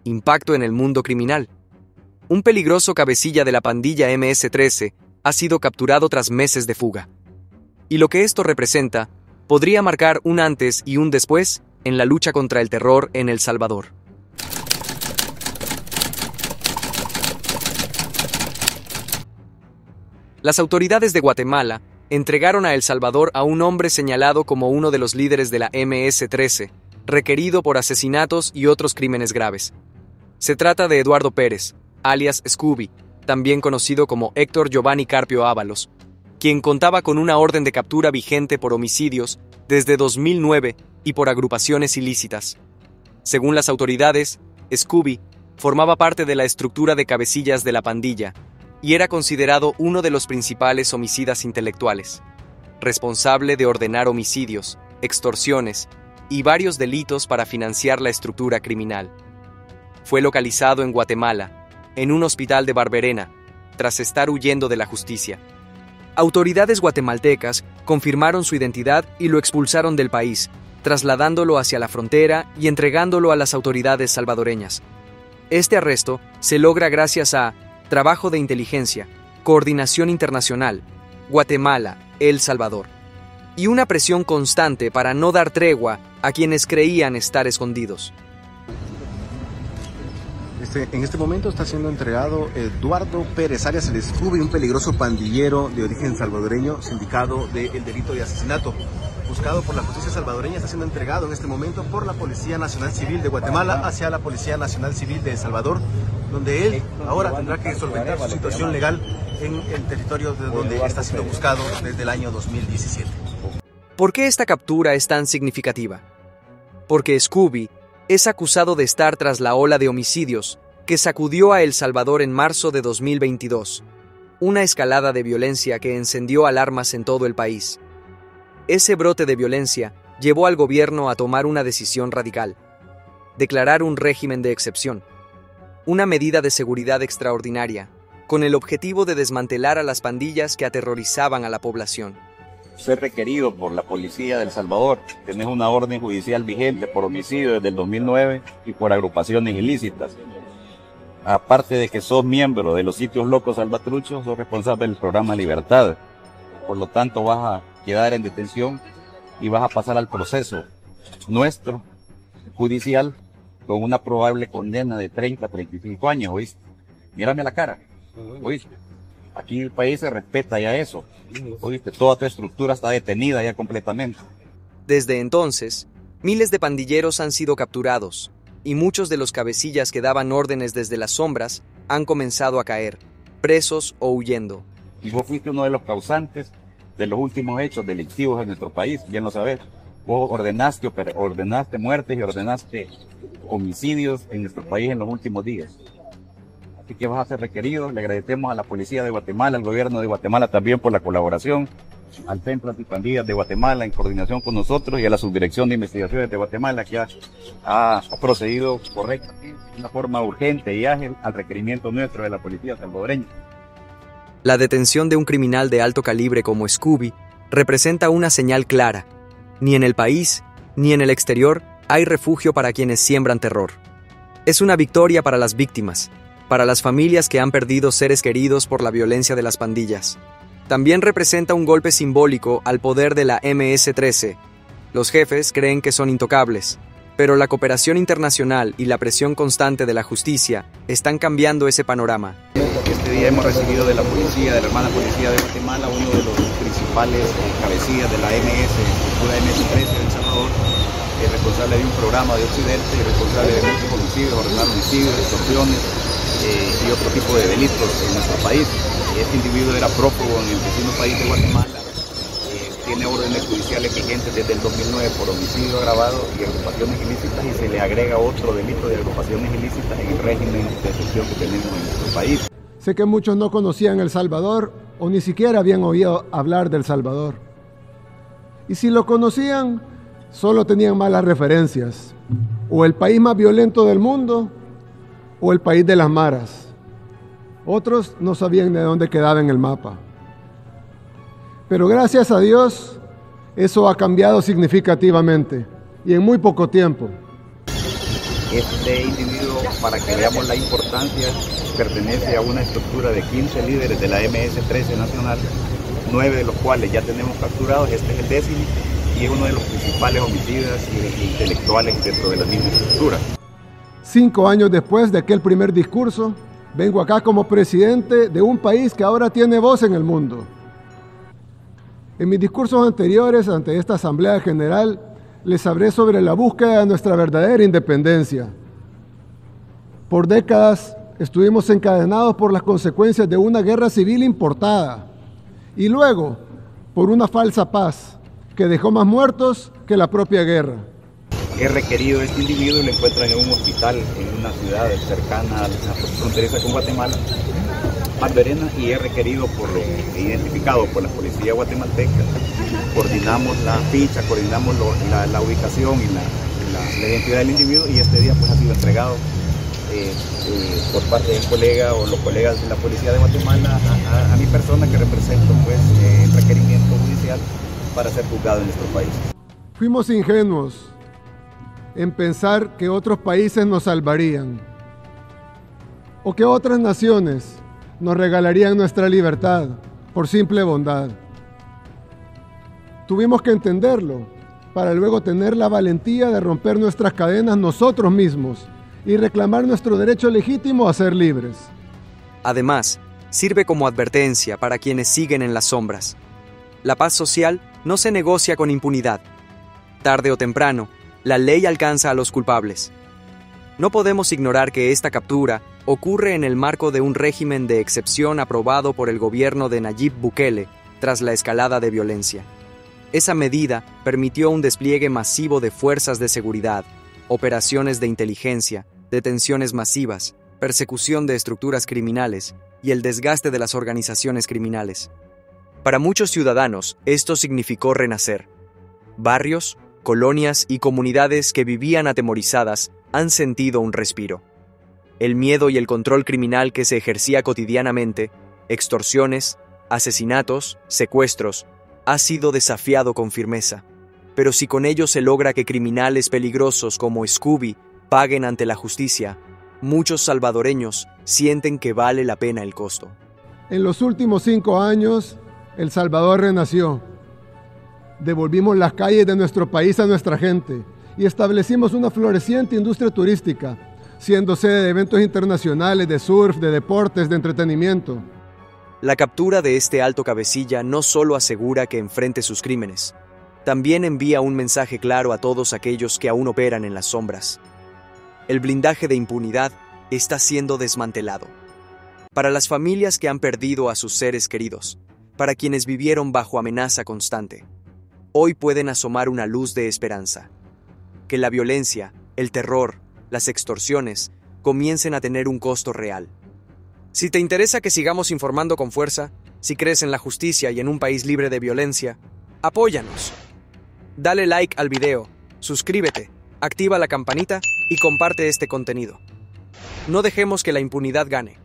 impacto en el mundo criminal. Un peligroso cabecilla de la pandilla MS-13 ha sido capturado tras meses de fuga. Y lo que esto representa podría marcar un antes y un después en la lucha contra el terror en El Salvador. Las autoridades de Guatemala entregaron a El Salvador a un hombre señalado como uno de los líderes de la MS-13, requerido por asesinatos y otros crímenes graves. Se trata de Eduardo Pérez, alias Scooby, también conocido como Héctor Giovanni Carpio Ábalos, quien contaba con una orden de captura vigente por homicidios desde 2009 y por agrupaciones ilícitas. Según las autoridades, Scooby formaba parte de la estructura de cabecillas de la pandilla y era considerado uno de los principales homicidas intelectuales, responsable de ordenar homicidios, extorsiones y varios delitos para financiar la estructura criminal. Fue localizado en Guatemala, en un hospital de Barberena, tras estar huyendo de la justicia. Autoridades guatemaltecas confirmaron su identidad y lo expulsaron del país, trasladándolo hacia la frontera y entregándolo a las autoridades salvadoreñas. Este arresto se logra gracias a trabajo de inteligencia, coordinación internacional, Guatemala, El Salvador, y una presión constante para no dar tregua a quienes creían estar escondidos. En este momento está siendo entregado Eduardo Pérez, alias el Scooby, un peligroso pandillero de origen salvadoreño, sindicado del delito de asesinato. Buscado por la justicia salvadoreña, está siendo entregado en este momento por la Policía Nacional Civil de Guatemala hacia la Policía Nacional Civil de El Salvador, donde él ahora tendrá que solventar su situación legal en el territorio de donde está siendo buscado desde el año 2017. ¿Por qué esta captura es tan significativa? Porque Scooby es acusado de estar tras la ola de homicidios que sacudió a El Salvador en marzo de 2022, una escalada de violencia que encendió alarmas en todo el país. Ese brote de violencia llevó al gobierno a tomar una decisión radical: declarar un régimen de excepción, una medida de seguridad extraordinaria, con el objetivo de desmantelar a las pandillas que aterrorizaban a la población. Ser requerido por la policía de El Salvador, tenés una orden judicial vigente por homicidio desde el 2009 y por agrupaciones ilícitas. Aparte de que sos miembro de los sitios locos salvatruchos, sos responsable del programa Libertad. Por lo tanto, vas a quedar en detención y vas a pasar al proceso nuestro judicial con una probable condena de 30 a 35 años, ¿oíste? Mírame a la cara, ¿oíste? Aquí en el país se respeta ya eso, ¿oíste? Toda tu estructura está detenida ya completamente. Desde entonces, miles de pandilleros han sido capturados y muchos de los cabecillas que daban órdenes desde las sombras han comenzado a caer, presos o huyendo. Y vos fuiste uno de los causantes de los últimos hechos delictivos en nuestro país, bien lo sabés. Vos ordenaste muertes y ordenaste homicidios en nuestro país en los últimos días. Así que vas a ser requerido. Le agradecemos a la Policía de Guatemala, al Gobierno de Guatemala también por la colaboración, al Centro Antipandillas de Guatemala en coordinación con nosotros y a la Subdirección de Investigaciones de Guatemala, que ha procedido correctamente, de una forma urgente y ágil al requerimiento nuestro de la Policía salvadoreña. La detención de un criminal de alto calibre como Scooby representa una señal clara: ni en el país ni en el exterior hay refugio para quienes siembran terror. Es una victoria para las víctimas, para las familias que han perdido seres queridos por la violencia de las pandillas. También representa un golpe simbólico al poder de la MS-13. Los jefes creen que son intocables, pero la cooperación internacional y la presión constante de la justicia están cambiando ese panorama. Este día hemos recibido de la policía, de la hermana policía de Guatemala, uno de los principales cabecillas de la MS-13 de El Salvador, responsable de un programa de Occidente, responsable de muchos homicidios, ordenar homicidios, extorsiones y otro tipo de delitos en nuestro país. Este individuo era prófugo en el vecino país de Guatemala, tiene órdenes judiciales vigentes desde el 2009 por homicidio agravado y agrupaciones ilícitas, y se le agrega otro delito de agrupaciones ilícitas en el régimen de excepción que tenemos en nuestro país. Sé que muchos no conocían El Salvador o ni siquiera habían oído hablar del Salvador. Y si lo conocían, solo tenían malas referencias. O el país más violento del mundo o el país de las maras. Otros no sabían de dónde quedaba en el mapa. Pero gracias a Dios, eso ha cambiado significativamente y en muy poco tiempo. Este individuo para que veamos la importancia, pertenece a una estructura de 15 líderes de la MS-13 nacional, 9 de los cuales ya tenemos capturados, este es el 10º, y es uno de los principales homicidas e intelectuales dentro de la misma estructura. 5 años después de aquel primer discurso, vengo acá como presidente de un país que ahora tiene voz en el mundo. En mis discursos anteriores ante esta Asamblea General, les hablé sobre la búsqueda de nuestra verdadera independencia. Por décadas estuvimos encadenados por las consecuencias de una guerra civil importada y luego por una falsa paz que dejó más muertos que la propia guerra. Es requerido este individuo y lo encuentran en un hospital en una ciudad cercana a la fronteriza con Guatemala, Alberena, y es requerido identificado por la policía guatemalteca. Coordinamos la ficha, coordinamos la ubicación y la identidad del individuo, y este día pues ha sido entregado por parte del colega o los colegas de la policía de Guatemala a mi persona, que represento pues el requerimiento judicial para ser juzgado en nuestro país. Fuimos ingenuos en pensar que otros países nos salvarían o que otras naciones nos regalarían nuestra libertad por simple bondad. Tuvimos que entenderlo para luego tener la valentía de romper nuestras cadenas nosotros mismos y reclamar nuestro derecho legítimo a ser libres. Además, sirve como advertencia para quienes siguen en las sombras. La paz social no se negocia con impunidad. Tarde o temprano, la ley alcanza a los culpables. No podemos ignorar que esta captura ocurre en el marco de un régimen de excepción aprobado por el gobierno de Nayib Bukele tras la escalada de violencia. Esa medida permitió un despliegue masivo de fuerzas de seguridad, operaciones de inteligencia, detenciones masivas, persecución de estructuras criminales y el desgaste de las organizaciones criminales. Para muchos ciudadanos, esto significó renacer. Barrios, colonias y comunidades que vivían atemorizadas han sentido un respiro. El miedo y el control criminal que se ejercía cotidianamente, extorsiones, asesinatos, secuestros, ha sido desafiado con firmeza. Pero si con ello se logra que criminales peligrosos como Scooby paguen ante la justicia, muchos salvadoreños sienten que vale la pena el costo. En los últimos 5 años, El Salvador renació. Devolvimos las calles de nuestro país a nuestra gente y establecimos una floreciente industria turística, siendo sede de eventos internacionales de surf, de deportes, de entretenimiento. La captura de este alto cabecilla no solo asegura que enfrente sus crímenes, también envía un mensaje claro a todos aquellos que aún operan en las sombras. El blindaje de impunidad está siendo desmantelado. Para las familias que han perdido a sus seres queridos, para quienes vivieron bajo amenaza constante, hoy pueden asomar una luz de esperanza. Que la violencia, el terror, las extorsiones comiencen a tener un costo real. Si te interesa que sigamos informando con fuerza, si crees en la justicia y en un país libre de violencia, apóyanos. Dale like al video, suscríbete, activa la campanita y comparte este contenido. No dejemos que la impunidad gane.